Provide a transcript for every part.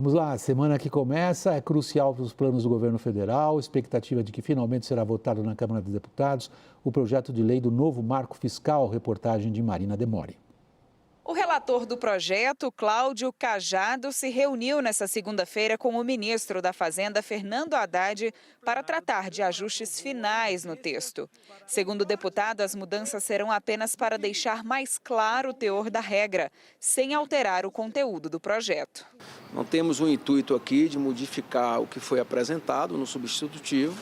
Vamos lá, a semana que começa é crucial para os planos do governo federal, expectativa de que finalmente será votado na Câmara dos Deputados o projeto de lei do novo marco fiscal, reportagem de Marina Demore. O relator do projeto, Cláudio Cajado, se reuniu nesta segunda-feira com o ministro da Fazenda, Fernando Haddad, para tratar de ajustes finais no texto. Segundo o deputado, as mudanças serão apenas para deixar mais claro o teor da regra, sem alterar o conteúdo do projeto. Não temos o intuito aqui de modificar o que foi apresentado no substitutivo,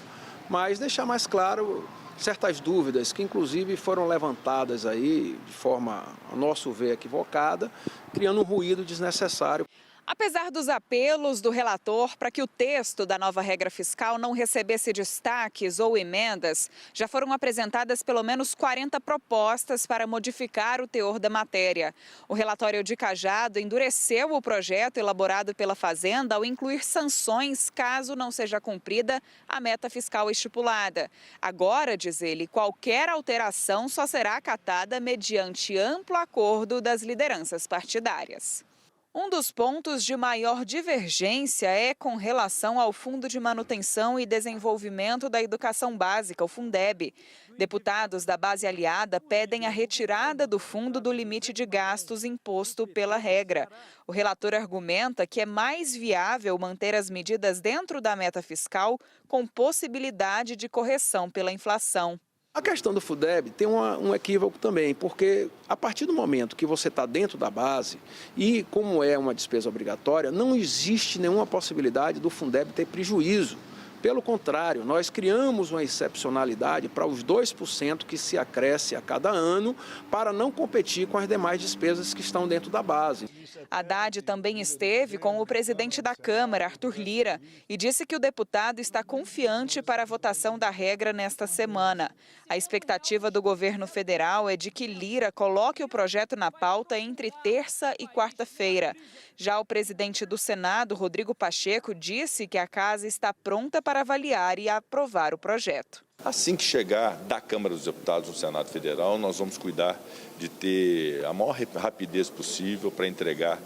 mas deixar mais claro certas dúvidas que inclusive foram levantadas aí de forma, a nosso ver, equivocada, criando um ruído desnecessário. Apesar dos apelos do relator para que o texto da nova regra fiscal não recebesse destaques ou emendas, já foram apresentadas pelo menos 40 propostas para modificar o teor da matéria. O relatório de Cajado endureceu o projeto elaborado pela Fazenda ao incluir sanções caso não seja cumprida a meta fiscal estipulada. Agora, diz ele, qualquer alteração só será acatada mediante amplo acordo das lideranças partidárias. Um dos pontos de maior divergência é com relação ao Fundo de Manutenção e Desenvolvimento da Educação Básica, o Fundeb. Deputados da base aliada pedem a retirada do fundo do limite de gastos imposto pela regra. O relator argumenta que é mais viável manter as medidas dentro da meta fiscal, com possibilidade de correção pela inflação. A questão do Fundeb tem um equívoco também, porque a partir do momento que você está dentro da base e como é uma despesa obrigatória, não existe nenhuma possibilidade do Fundeb ter prejuízo. Pelo contrário, nós criamos uma excepcionalidade para os 2% que se acresce a cada ano para não competir com as demais despesas que estão dentro da base. Haddad também esteve com o presidente da Câmara, Arthur Lira, e disse que o deputado está confiante para a votação da regra nesta semana. A expectativa do governo federal é de que Lira coloque o projeto na pauta entre terça e quarta-feira. Já o presidente do Senado, Rodrigo Pacheco, disse que a casa está pronta para avaliar e aprovar o projeto. Assim que chegar da Câmara dos Deputados no Senado Federal, nós vamos cuidar de ter a maior rapidez possível para entregar,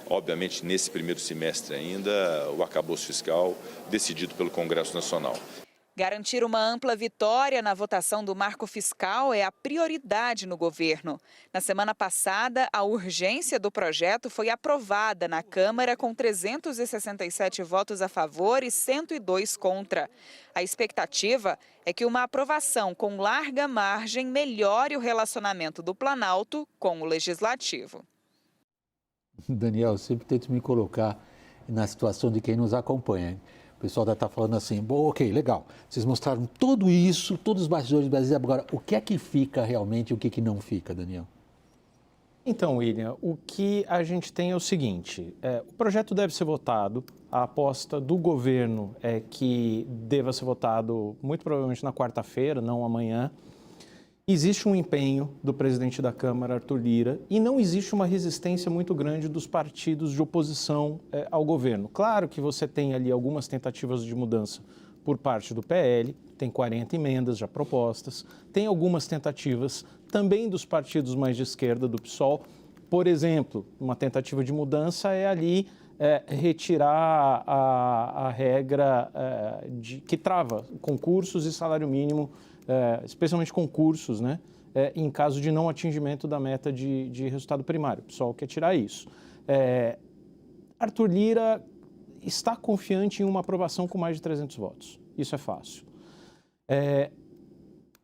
obviamente, nesse primeiro semestre ainda, o arcabouço fiscal decidido pelo Congresso Nacional. Garantir uma ampla vitória na votação do marco fiscal é a prioridade no governo. Na semana passada, a urgência do projeto foi aprovada na Câmara com 367 votos a favor e 102 contra. A expectativa é que uma aprovação com larga margem melhore o relacionamento do Planalto com o Legislativo. Daniel, eu sempre tento me colocar na situação de quem nos acompanha. O pessoal está falando assim, bom, ok, legal, vocês mostraram tudo isso, todos os bastidores do Brasil, agora o que é que fica realmente e o que, que não fica, Daniel? Então, William, o que a gente tem é o seguinte, o projeto deve ser votado, a aposta do governo é que deva ser votado muito provavelmente na quarta-feira, não amanhã. Existe um empenho do presidente da Câmara, Arthur Lira, e não existe uma resistência muito grande dos partidos de oposição ao governo. Claro que você tem ali algumas tentativas de mudança por parte do PL, tem 40 emendas já propostas, tem algumas tentativas também dos partidos mais de esquerda, do PSOL. Por exemplo, uma tentativa de mudança é ali retirar a regra que trava concursos e salário mínimo, especialmente concursos, né, em caso de não atingimento da meta de resultado primário. O pessoal quer tirar isso. Arthur Lira está confiante em uma aprovação com mais de 300 votos. Isso é fácil.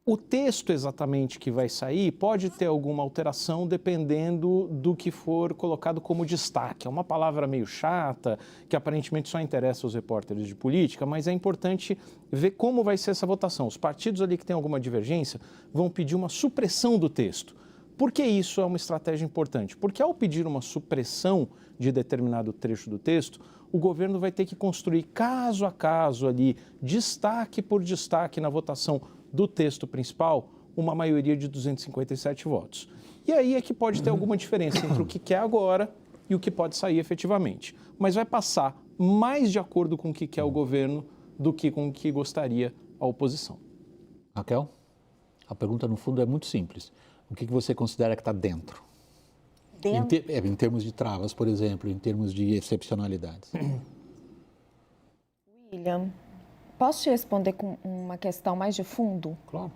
O texto exatamente que vai sair pode ter alguma alteração dependendo do que for colocado como destaque. É uma palavra meio chata, que aparentemente só interessa aos repórteres de política, mas é importante ver como vai ser essa votação. Os partidos ali que têm alguma divergência vão pedir uma supressão do texto. Por que isso é uma estratégia importante? Porque ao pedir uma supressão de determinado trecho do texto, o governo vai ter que construir caso a caso ali, destaque por destaque na votação do texto principal, uma maioria de 257 votos. E aí é que pode ter alguma diferença entre o que quer agora e o que pode sair efetivamente. Mas vai passar mais de acordo com o que quer o governo do que com o que gostaria a oposição. Raquel, a pergunta no fundo é muito simples. O que você considera que está dentro? Em termos de travas, por exemplo, em termos de excepcionalidades. William, posso te responder com uma questão mais de fundo? Claro.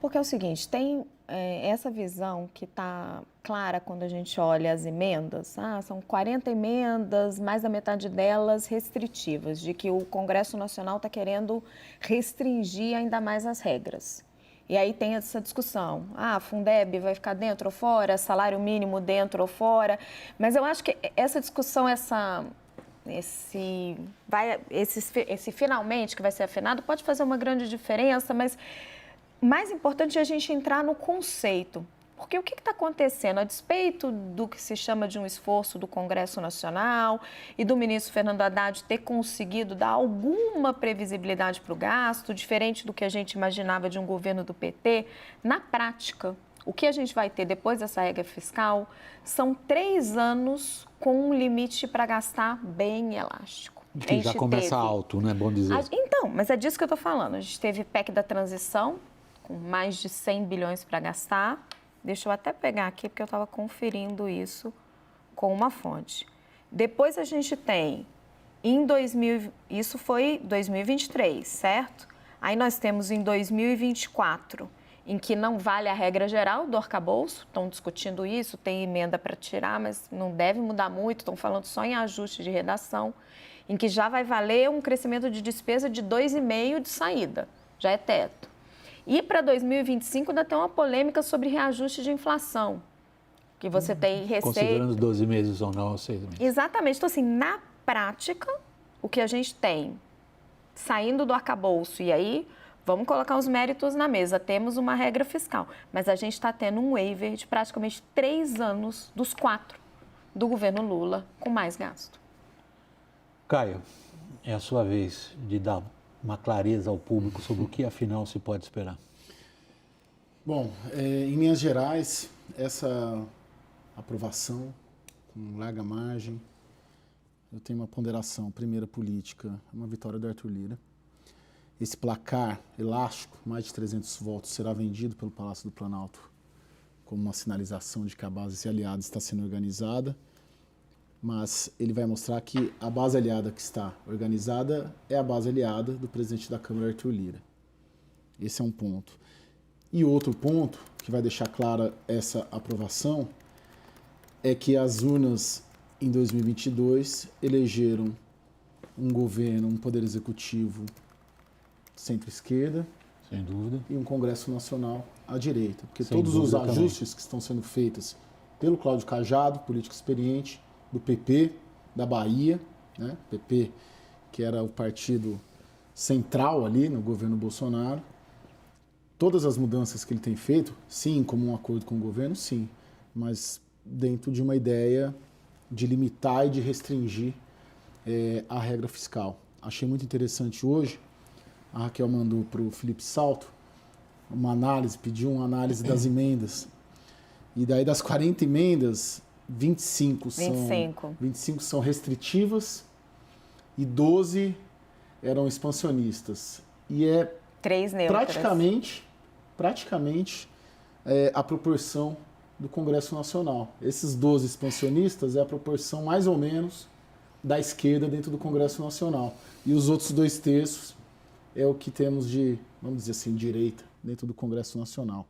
Porque é o seguinte, tem essa visão que está clara quando a gente olha as emendas. São 40 emendas, mais da metade delas restritivas, de que o Congresso Nacional está querendo restringir ainda mais as regras. E aí tem essa discussão, Fundeb vai ficar dentro ou fora, salário mínimo dentro ou fora. Mas eu acho que essa discussão, esse finalmente que vai ser afinado, pode fazer uma grande diferença, mas mais importante é a gente entrar no conceito. Porque o que está acontecendo? A despeito do que se chama de um esforço do Congresso Nacional e do ministro Fernando Haddad ter conseguido dar alguma previsibilidade para o gasto, diferente do que a gente imaginava de um governo do PT, na prática, o que a gente vai ter depois dessa regra fiscal são 3 anos com um limite para gastar bem elástico. Que já começa alto, não é bom dizer? Então, mas é disso que eu estou falando. A gente teve PEC da transição, com mais de 100 bilhões para gastar. Deixa eu até pegar aqui, porque eu estava conferindo isso com uma fonte. Depois a gente tem, isso foi 2023, certo? Aí nós temos em 2024, em que não vale a regra geral do arcabouço, estão discutindo isso, tem emenda para tirar, mas não deve mudar muito, estão falando só em ajuste de redação, em que já vai valer um crescimento de despesa de 2,5% de saída, já é teto. E para 2025 ainda tem uma polêmica sobre reajuste de inflação, que você tem receita... Considerando 12 meses ou não, 6 meses. Exatamente. Então, assim, na prática, o que a gente tem saindo do arcabouço, e aí vamos colocar os méritos na mesa, temos uma regra fiscal, mas a gente está tendo um waiver de praticamente 3 anos dos 4 do governo Lula com mais gasto. Caio, é a sua vez de dar uma clareza ao público sobre o que, afinal, se pode esperar. Bom, em linhas gerais, essa aprovação com larga margem, eu tenho uma ponderação. Primeira, política, uma vitória do Arthur Lira. Esse placar elástico, mais de 300 votos, será vendido pelo Palácio do Planalto como uma sinalização de que a base aliada está sendo organizada, mas ele vai mostrar que a base aliada que está organizada é a base aliada do presidente da Câmara, Arthur Lira. Esse é um ponto. E outro ponto que vai deixar clara essa aprovação é que as urnas em 2022 elegeram um governo, um poder executivo centro-esquerda, sem dúvida, e um Congresso Nacional à direita. Porque sem todos os ajustes também que estão sendo feitos pelo Cláudio Cajado, político experiente, do PP, da Bahia, né? PP, que era o partido central ali no governo Bolsonaro. Todas as mudanças que ele tem feito, sim, como um acordo com o governo, sim, mas dentro de uma ideia de limitar e de restringir a regra fiscal. Achei muito interessante hoje, a Raquel mandou para o Felipe Salto uma análise, pediu uma análise das emendas. E daí das 40 emendas, 25 são restritivas e 12 eram expansionistas. E é 3 neutras. praticamente a proporção do Congresso Nacional. Esses 12 expansionistas é a proporção mais ou menos da esquerda dentro do Congresso Nacional. E os outros 2/3 é o que temos de, vamos dizer assim, direita dentro do Congresso Nacional.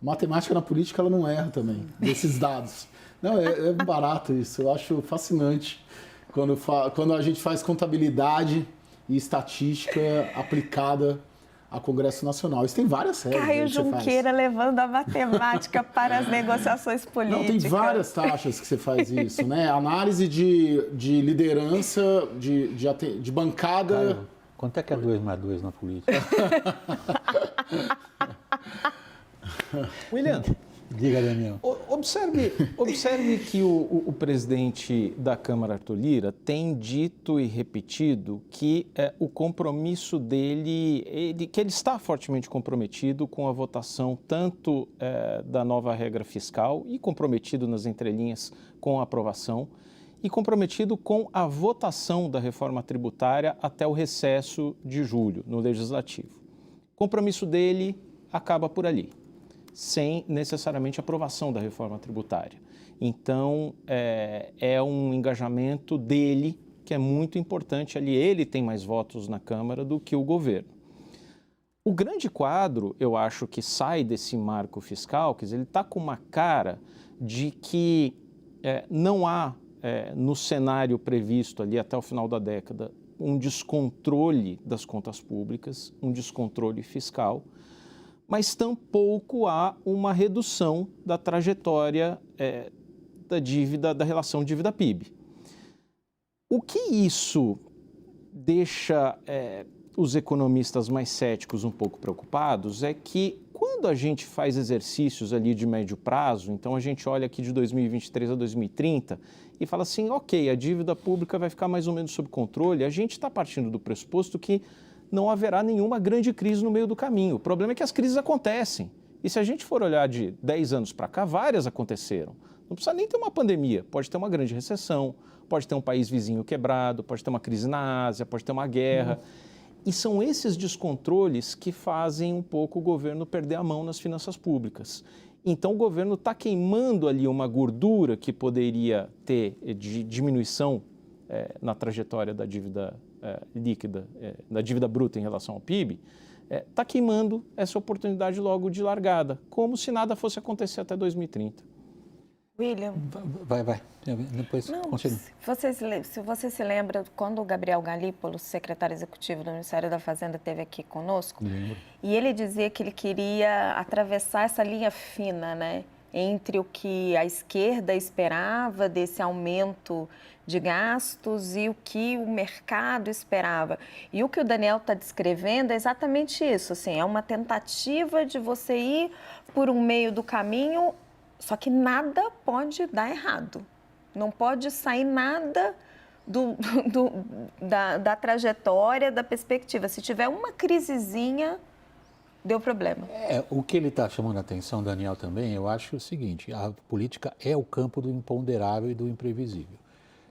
Matemática na política, ela não erra também, desses dados. Não, é barato isso, eu acho fascinante quando a gente faz contabilidade e estatística aplicada ao Congresso Nacional. Isso tem várias regras. Caio Junqueira levando a matemática para as negociações políticas. Não, tem várias taxas que você faz isso, né? Análise de liderança, de bancada... Caio, quanto é que é 2 mais 2 na política? William, diga, Daniel. Observe que o presidente da Câmara, Arthur Lira, tem dito e repetido que o compromisso dele, que ele está fortemente comprometido com a votação tanto da nova regra fiscal e comprometido nas entrelinhas com a aprovação e comprometido com a votação da reforma tributária até o recesso de julho no Legislativo. O compromisso dele acaba por ali, sem necessariamente aprovação da reforma tributária. Então, é um engajamento dele que é muito importante ali. Ele tem mais votos na Câmara do que o governo. O grande quadro, eu acho que sai desse marco fiscal, quer dizer, ele está com uma cara de que não há, no cenário previsto ali até o final da década, um descontrole das contas públicas, um descontrole fiscal, mas tampouco há uma redução da trajetória da dívida, da relação dívida-PIB. O que isso deixa os economistas mais céticos um pouco preocupados é que quando a gente faz exercícios ali de médio prazo, então a gente olha aqui de 2023 a 2030 e fala assim, ok, a dívida pública vai ficar mais ou menos sob controle, a gente está partindo do pressuposto que não haverá nenhuma grande crise no meio do caminho. O problema é que as crises acontecem. E se a gente for olhar de 10 anos para cá, várias aconteceram. Não precisa nem ter uma pandemia, pode ter uma grande recessão, pode ter um país vizinho quebrado, pode ter uma crise na Ásia, pode ter uma guerra. E são esses descontroles que fazem um pouco o governo perder a mão nas finanças públicas. Então, o governo está queimando ali uma gordura que poderia ter de diminuição na trajetória da dívida líquida, da dívida bruta em relação ao PIB, está queimando essa oportunidade logo de largada, como se nada fosse acontecer até 2030. William. Vai. Depois continua. Se você se lembra, quando o Gabriel Galípolo, secretário executivo do Ministério da Fazenda, esteve aqui conosco, Lembro. E ele dizia que ele queria atravessar essa linha fina, né, entre o que a esquerda esperava desse aumento de gastos e o que o mercado esperava. E o que o Daniel está descrevendo é exatamente isso, assim, é uma tentativa de você ir por um meio do caminho, só que nada pode dar errado. Não pode sair nada da trajetória, da perspectiva. Se tiver uma crisezinha, deu problema. O que ele está chamando a atenção, Daniel, também, eu acho o seguinte, a política é o campo do imponderável e do imprevisível.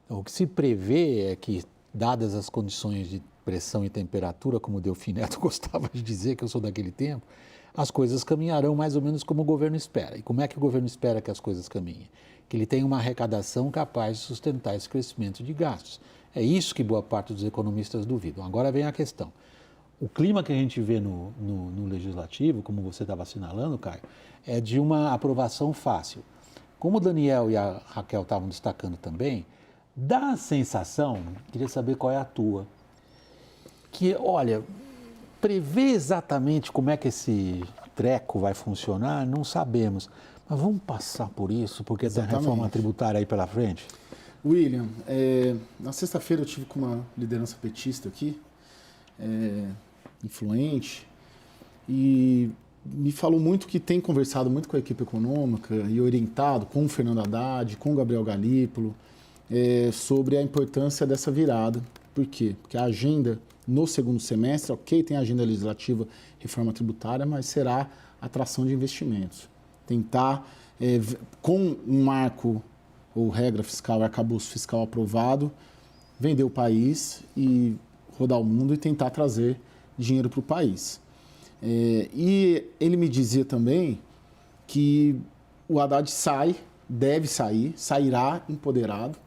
Então, o que se prevê é que, dadas as condições de pressão e temperatura, como o Delfim Neto gostava de dizer, que eu sou daquele tempo, as coisas caminharão mais ou menos como o governo espera. E como é que o governo espera que as coisas caminhem? Que ele tenha uma arrecadação capaz de sustentar esse crescimento de gastos. É isso que boa parte dos economistas duvidam. Agora vem a questão. O clima que a gente vê no Legislativo, como você estava assinalando, Caio, é de uma aprovação fácil. Como o Daniel e a Raquel estavam destacando também, dá a sensação, queria saber qual é a tua, que, olha, prever exatamente como é que esse treco vai funcionar, não sabemos. Mas vamos passar por isso, porque tem a reforma tributária aí pela frente? William, na sexta-feira eu tive com uma liderança petista aqui, influente, e me falou muito que tem conversado muito com a equipe econômica e orientado com o Fernando Haddad, com o Gabriel Galípolo, sobre a importância dessa virada. Por quê? Porque a agenda no segundo semestre, ok, tem a agenda legislativa, reforma tributária, mas será atração de investimentos. Tentar, com um marco ou regra fiscal, arcabouço fiscal aprovado, vender o país e rodar o mundo e tentar trazer dinheiro para o país. E ele me dizia também que o Haddad sairá empoderado,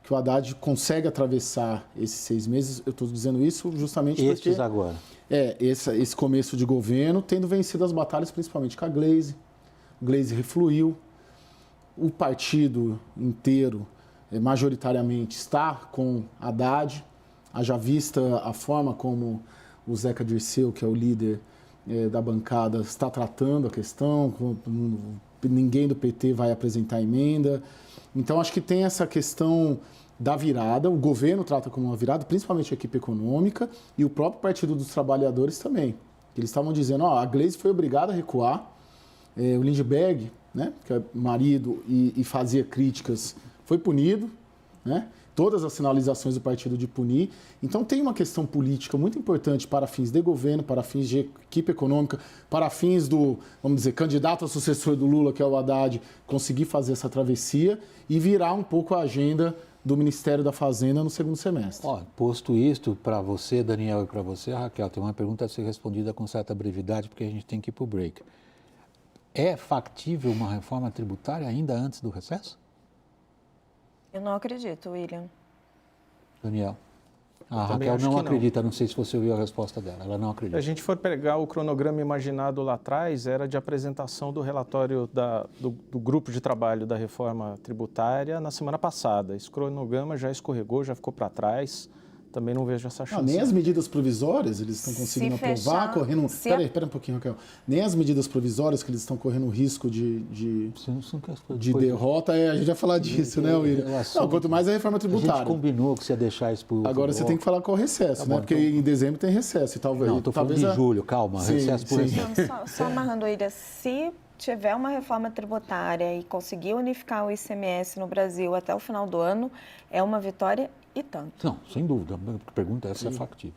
que o Haddad consegue atravessar esses 6 meses. Eu estou dizendo isso justamente porque... Estes agora. Esse começo de governo, tendo vencido as batalhas, principalmente com a Glaze. O Glaze refluiu. O partido inteiro, majoritariamente, está com Haddad. Haja vista a forma como o Zeca Dirceu, que é o líder da bancada, está tratando a questão. Ninguém do PT vai apresentar emenda. Então, acho que tem essa questão da virada, o governo trata como uma virada, principalmente a equipe econômica e o próprio Partido dos Trabalhadores também. Eles estavam dizendo, a Glaze foi obrigada a recuar, o Lindbergh, né, que é marido e fazia críticas, foi punido, né? Todas as sinalizações do partido de punir. Então, tem uma questão política muito importante para fins de governo, para fins de equipe econômica, para fins do, vamos dizer, candidato a sucessor do Lula, que é o Haddad, conseguir fazer essa travessia e virar um pouco a agenda do Ministério da Fazenda no segundo semestre. Posto isto, para você, Daniel, e para você, Raquel, tem uma pergunta a ser respondida com certa brevidade, porque a gente tem que ir para o break. É factível uma reforma tributária ainda antes do recesso? Eu não acredito, William. Daniel? A também Raquel acho não que não. acredita, não sei se você ouviu a resposta dela, ela não Se acredita. a gente for pegar o cronograma imaginado lá atrás, era de apresentação do relatório do grupo de trabalho da reforma tributária na semana passada. Esse cronograma já escorregou, já ficou para trás. Também não vejo essa chance. Nem as medidas provisórias eles estão conseguindo aprovar, fechar, correndo... se Espera um pouquinho, Raquel. Nem as medidas provisórias que eles estão correndo risco de derrota, a gente vai falar disso, né, William? Não, quanto mais a reforma A gente tributária. combinou que você ia deixar isso por Agora você tem que falar com o recesso, Tá né? bom, Porque então- em dezembro tem recesso. E talvez, Não, estou falando talvez de julho, calma, Sim, recesso por sim. recesso. Então, só amarrando, William, se tiver uma reforma tributária e conseguir unificar o ICMS no Brasil até o final do ano, é uma vitória e tanto. Não, sem dúvida, a pergunta essa é factível.